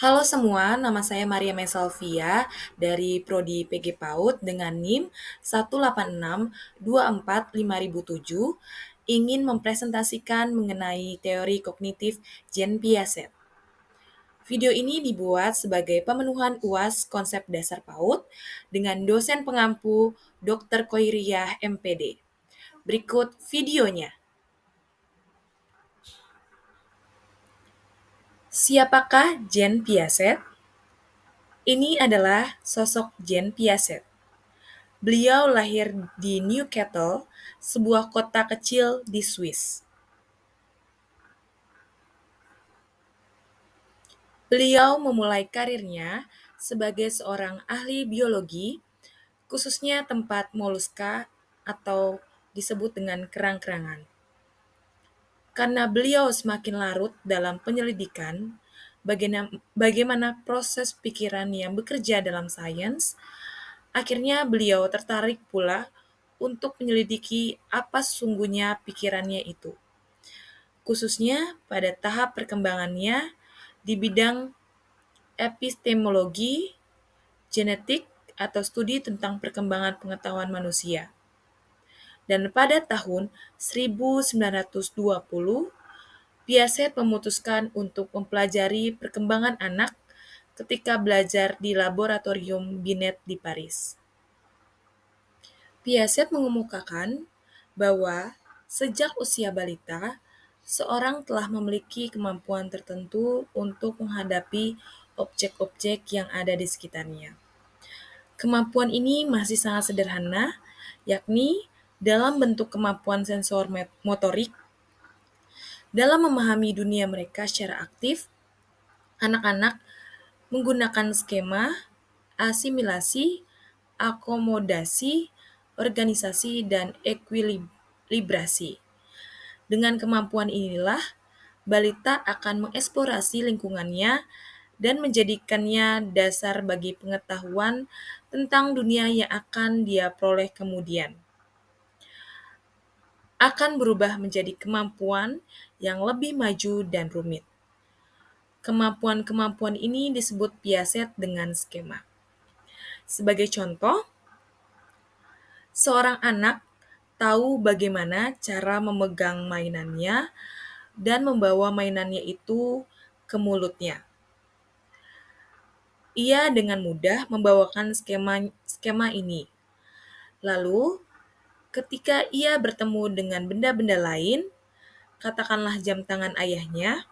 Halo semua, nama saya Maria Mesalvia dari Prodi PG PAUD dengan NIM 186245007 ingin mempresentasikan mengenai teori kognitif Jean Piaget. Video ini dibuat sebagai pemenuhan UAS konsep dasar PAUD dengan dosen pengampu Dr. Koiriah MPD. Berikut videonya. Siapakah Jean Piaget? Ini adalah sosok Jean Piaget. Beliau lahir di Newcastle, sebuah kota kecil di Swiss. Beliau memulai karirnya sebagai seorang ahli biologi, khususnya tempat moluska atau disebut dengan kerang-kerangan. Karena beliau semakin larut dalam penyelidikan bagaimana proses pikiran yang bekerja dalam sains, akhirnya beliau tertarik pula untuk menyelidiki apa sesungguhnya pikirannya itu, khususnya pada tahap perkembangannya di bidang epistemologi, genetik, atau studi tentang perkembangan pengetahuan manusia. Dan pada tahun 1920, Piaget memutuskan untuk mempelajari perkembangan anak ketika belajar di laboratorium Binet di Paris. Piaget mengemukakan bahwa sejak usia balita, seorang telah memiliki kemampuan tertentu untuk menghadapi objek-objek yang ada di sekitarnya. Kemampuan ini masih sangat sederhana, yakni dalam bentuk kemampuan sensor motorik. Dalam memahami dunia mereka secara aktif, anak-anak menggunakan skema, asimilasi, akomodasi, organisasi, dan ekuilibrasi. Dengan kemampuan inilah, balita akan mengeksplorasi lingkungannya dan menjadikannya dasar bagi pengetahuan tentang dunia yang akan dia peroleh kemudian. Akan berubah menjadi kemampuan yang lebih maju dan rumit. Kemampuan-kemampuan ini disebut Piaget dengan skema. Sebagai contoh, seorang anak tahu bagaimana cara memegang mainannya dan membawa mainannya itu ke mulutnya. Ia dengan mudah membawakan skema ini. Lalu, ketika ia bertemu dengan benda-benda lain, katakanlah jam tangan ayahnya,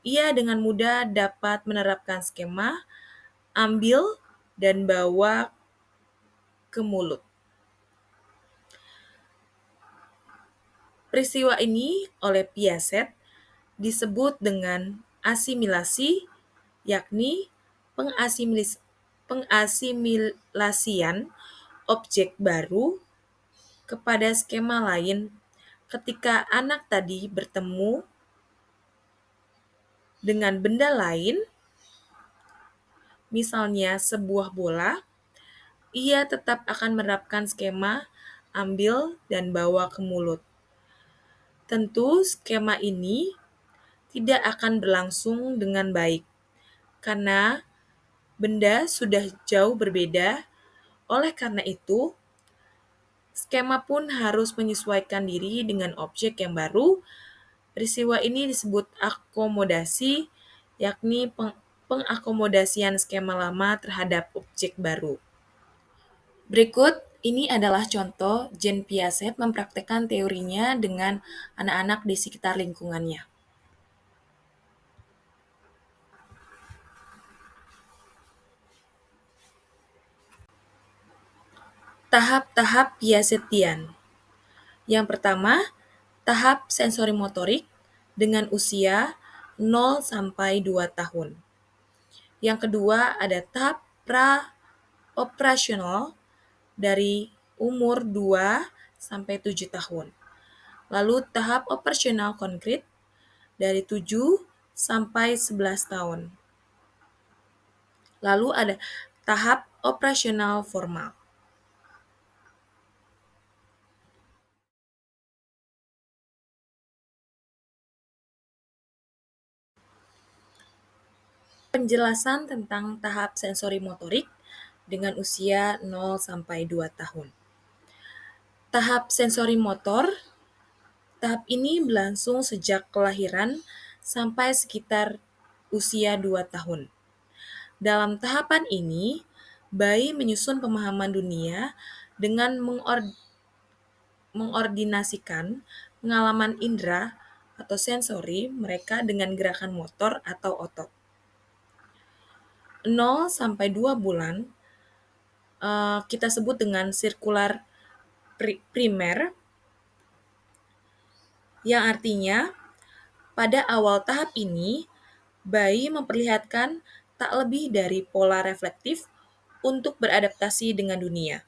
ia dengan mudah dapat menerapkan skema, ambil dan bawa ke mulut. Peristiwa ini oleh Piaget disebut dengan asimilasi, yakni pengasimilasian objek baru kepada skema lain ketika anak tadi bertemu dengan benda lain, misalnya sebuah bola, ia tetap akan menerapkan skema ambil dan bawa ke mulut. Tentu skema ini tidak akan berlangsung dengan baik, karena benda sudah jauh berbeda. Oleh karena itu, skema pun harus menyesuaikan diri dengan objek yang baru. Peristiwa ini disebut akomodasi, yakni pengakomodasian skema lama terhadap objek baru. Berikut ini adalah contoh Jean Piaget mempraktekkan teorinya dengan anak-anak di sekitar lingkungannya. Tahap-tahap Piagetian. Yang pertama, tahap sensorimotorik dengan usia 0 sampai 2 tahun. Yang kedua ada tahap pra-operasional dari umur 2 sampai 7 tahun. Lalu tahap operasional konkret dari 7 sampai 11 tahun. Lalu ada tahap operasional formal. Penjelasan tentang tahap sensori motorik dengan usia 0 sampai 2 tahun. Tahap sensori motor, tahap ini berlangsung sejak kelahiran sampai sekitar usia 2 tahun. Dalam tahapan ini, bayi menyusun pemahaman dunia dengan mengordinasikan pengalaman indera atau sensori mereka dengan gerakan motor atau otot. 0 sampai 2 bulan kita sebut dengan sirkular primer, yang artinya pada awal tahap ini bayi memperlihatkan tak lebih dari pola reflektif untuk beradaptasi dengan dunia.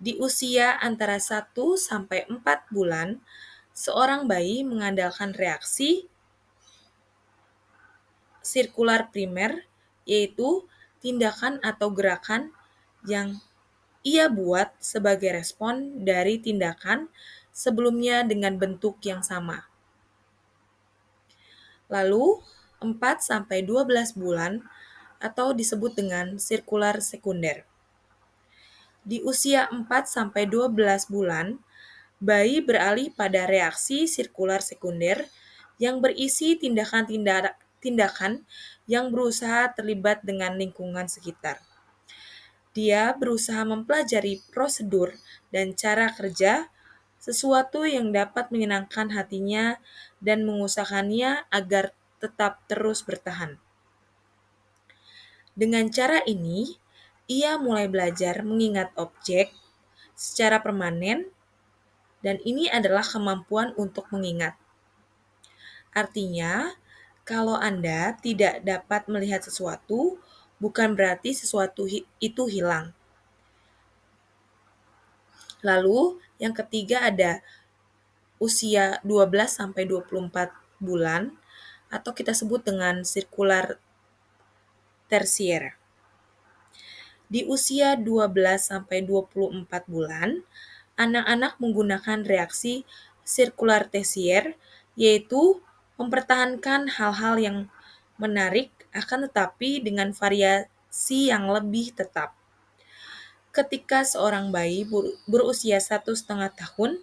Di usia antara 1 sampai 4 bulan, seorang bayi mengandalkan reaksi sirkular primer, yaitu tindakan atau gerakan yang ia buat sebagai respon dari tindakan sebelumnya dengan bentuk yang sama. Lalu, 4 sampai 12 bulan atau disebut dengan sirkular sekunder. Di usia 4 sampai 12 bulan, bayi beralih pada reaksi sirkular sekunder yang berisi tindakan yang berusaha terlibat dengan lingkungan sekitar. Dia berusaha mempelajari prosedur dan cara kerja sesuatu yang dapat menyenangkan hatinya dan mengusahakannya agar tetap terus bertahan. Dengan cara ini, ia mulai belajar mengingat objek secara permanen, dan ini adalah kemampuan untuk mengingat. Artinya, kalau Anda tidak dapat melihat sesuatu, bukan berarti sesuatu itu hilang. Lalu, yang ketiga ada usia 12 sampai 24 bulan atau kita sebut dengan sirkular tersier. Di usia 12 sampai 24 bulan, anak-anak menggunakan reaksi sirkular tersier, yaitu mempertahankan hal-hal yang menarik akan tetapi dengan variasi yang lebih tetap. Ketika seorang bayi berusia 1,5 tahun,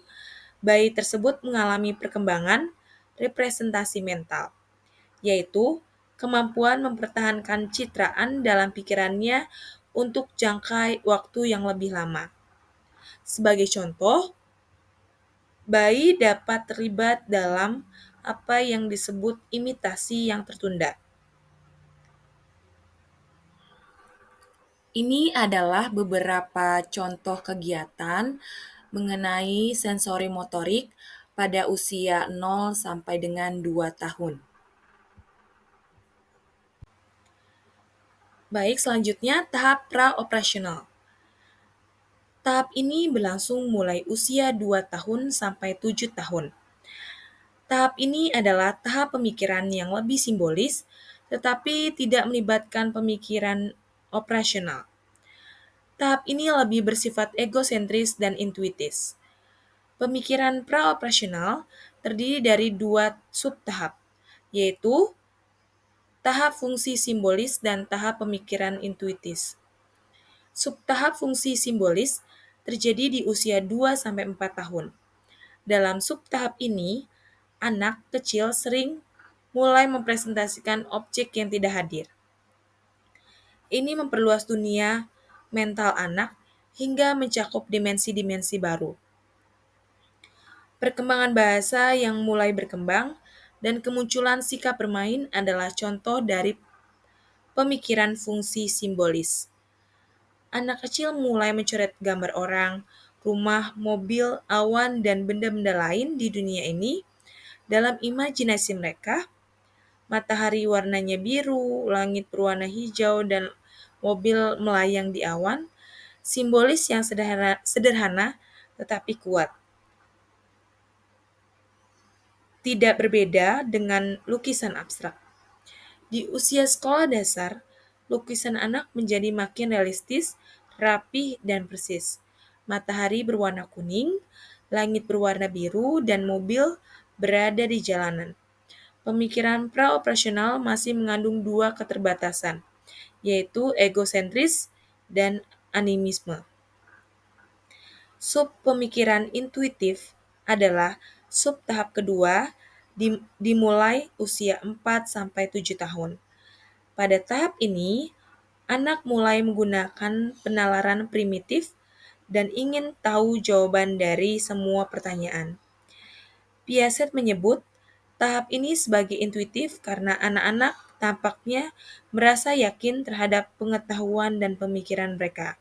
bayi tersebut mengalami perkembangan representasi mental, yaitu kemampuan mempertahankan citraan dalam pikirannya untuk jangka waktu yang lebih lama. Sebagai contoh, bayi dapat terlibat dalam apa yang disebut imitasi yang tertunda. Ini adalah beberapa contoh kegiatan mengenai sensori motorik pada usia 0 sampai dengan 2 tahun. Baik, selanjutnya tahap pra-operasional. Tahap ini berlangsung mulai usia 2 tahun sampai 7 tahun. Tahap ini adalah tahap pemikiran yang lebih simbolis, tetapi tidak melibatkan pemikiran operasional. Tahap ini lebih bersifat egosentris dan intuitis. Pemikiran pra-operasional terdiri dari 2 subtahap, yaitu tahap fungsi simbolis dan tahap pemikiran intuitis. Subtahap fungsi simbolis terjadi di usia 2-4 tahun. Dalam subtahap ini, anak kecil sering mulai mempresentasikan objek yang tidak hadir. Ini memperluas dunia mental anak hingga mencakup dimensi-dimensi baru. Perkembangan bahasa yang mulai berkembang dan kemunculan sikap bermain adalah contoh dari pemikiran fungsi simbolis. Anak kecil mulai mencoret gambar orang, rumah, mobil, awan, dan benda-benda lain di dunia ini dalam imajinasi mereka. Matahari warnanya biru, langit berwarna hijau, dan mobil melayang di awan, simbolis yang sederhana tetapi kuat. Tidak berbeda dengan lukisan abstrak. Di usia sekolah dasar, lukisan anak menjadi makin realistis, rapih, dan persis. Matahari berwarna kuning, langit berwarna biru, dan mobil berada di jalanan. Pemikiran praoperasional masih mengandung dua keterbatasan, yaitu egosentris dan animisme. Sub pemikiran intuitif adalah sub tahap kedua dimulai usia 4 sampai 7 tahun. Pada tahap ini, anak mulai menggunakan penalaran primitif dan ingin tahu jawaban dari semua pertanyaan. Piaget menyebut tahap ini sebagai intuitif karena anak-anak tampaknya merasa yakin terhadap pengetahuan dan pemikiran mereka,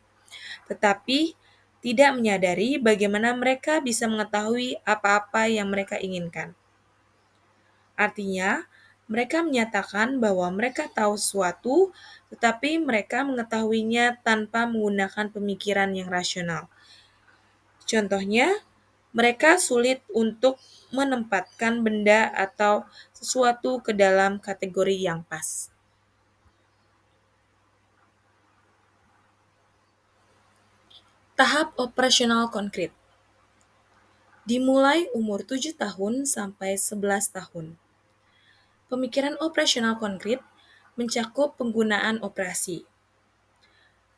tetapi tidak menyadari bagaimana mereka bisa mengetahui apa-apa yang mereka inginkan. Artinya, mereka menyatakan bahwa mereka tahu sesuatu, tetapi mereka mengetahuinya tanpa menggunakan pemikiran yang rasional. Contohnya, mereka sulit untuk menempatkan benda atau sesuatu ke dalam kategori yang pas. Tahap operasional konkret dimulai umur 7 tahun sampai 11 tahun. Pemikiran operasional konkret mencakup penggunaan operasi.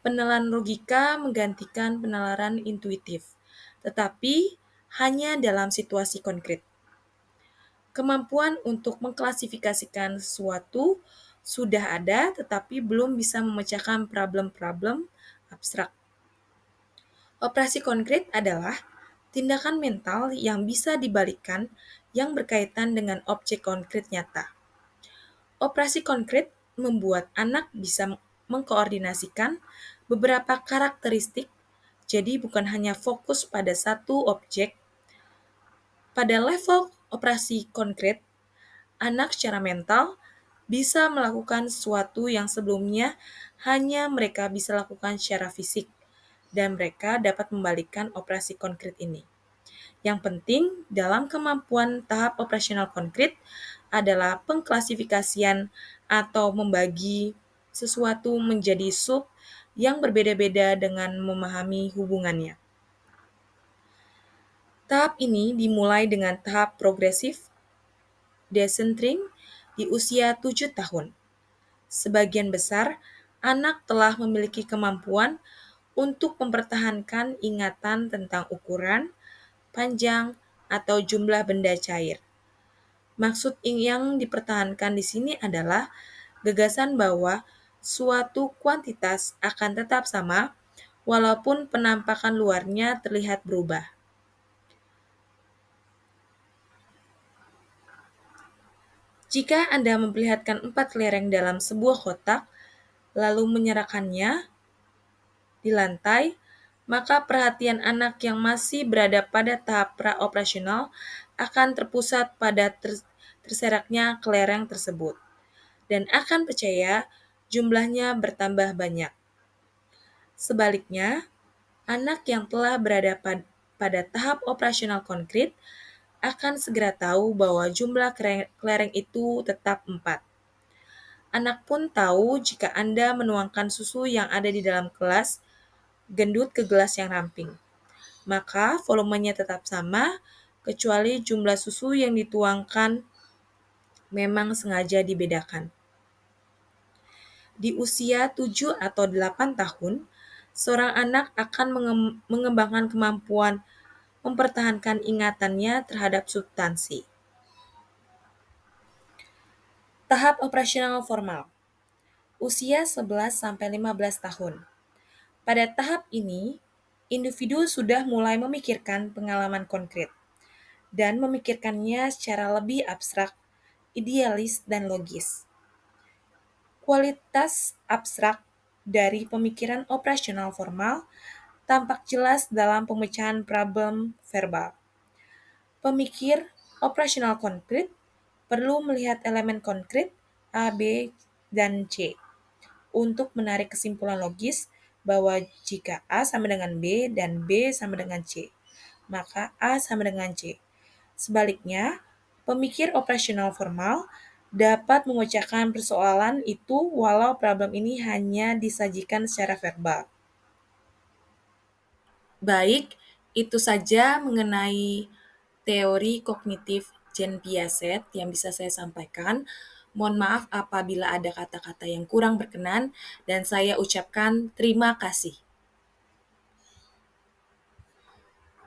Penalaran logika menggantikan penalaran intuitif, tetapi hanya dalam situasi konkret. Kemampuan untuk mengklasifikasikan sesuatu sudah ada, tetapi belum bisa memecahkan problem-problem abstrak. Operasi konkret adalah tindakan mental yang bisa dibalikkan yang berkaitan dengan objek konkret nyata. Operasi konkret membuat anak bisa mengkoordinasikan beberapa karakteristik, jadi bukan hanya fokus pada satu objek. Pada level operasi konkret, anak secara mental bisa melakukan sesuatu yang sebelumnya hanya mereka bisa lakukan secara fisik, dan mereka dapat membalikkan operasi konkret ini. Yang penting dalam kemampuan tahap operasional konkret adalah pengklasifikasian atau membagi sesuatu menjadi sub yang berbeda-beda dengan memahami hubungannya. Tahap ini dimulai dengan tahap progresif decentering di usia 7 tahun. Sebagian besar anak telah memiliki kemampuan untuk mempertahankan ingatan tentang ukuran, panjang, atau jumlah benda cair. Maksud yang dipertahankan di sini adalah gagasan bahwa suatu kuantitas akan tetap sama walaupun penampakan luarnya terlihat berubah. Jika Anda memperlihatkan 4 kelereng dalam sebuah kotak, lalu menyerahkannya di lantai, maka perhatian anak yang masih berada pada tahap praoperasional akan terpusat pada terseraknya kelereng tersebut dan akan percaya jumlahnya bertambah banyak. Sebaliknya, anak yang telah berada pada tahap operasional konkret akan segera tahu bahwa jumlah kelereng itu tetap 4. Anak pun tahu jika Anda menuangkan susu yang ada di dalam gelas gendut ke gelas yang ramping, maka volumenya tetap sama, kecuali jumlah susu yang dituangkan memang sengaja dibedakan. Di usia 7 atau 8 tahun, seorang anak akan mengembangkan kemampuan mempertahankan ingatannya terhadap substansi. Tahap operasional formal. Usia 11-15 tahun. Pada tahap ini, individu sudah mulai memikirkan pengalaman konkret dan memikirkannya secara lebih abstrak, idealis, dan logis. Kualitas abstrak dari pemikiran operasional formal tampak jelas dalam pemecahan problem verbal. Pemikir operasional konkret perlu melihat elemen konkret A, B, dan C untuk menarik kesimpulan logis bahwa jika A sama dengan B dan B sama dengan C, maka A sama dengan C. Sebaliknya, pemikir operasional formal dapat memecahkan persoalan itu walau problem ini hanya disajikan secara verbal. Baik, itu saja mengenai teori kognitif Jen Piaset yang bisa saya sampaikan. Mohon maaf apabila ada kata-kata yang kurang berkenan dan saya ucapkan terima kasih.